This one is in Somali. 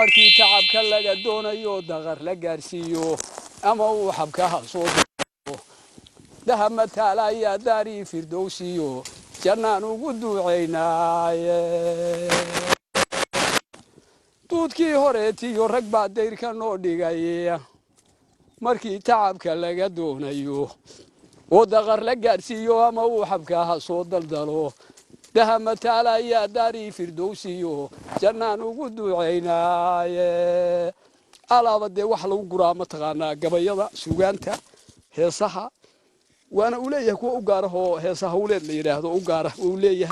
markii tacabka laga doonayo daqar la gaarsiiyo ama uu xabkaha soo daha mataala ayaa daari firdowsiyo jannaan ugu duucaynaaye duudkii horeetiyo rag baa dayrka noo dhigay markii tacabka laga doonayo oo daqar la gaarsiiyo ama uu xabkaha soo daldalo daha mataala ayaa daari firdowsiyo jannaan ugu duucaynaaye alaaba dee wax lagu guraa mataqaanaa gabayada suugaanta heesaha وانا أوليه كو أجاره هسه هولد ليره هذا أجاره أوليه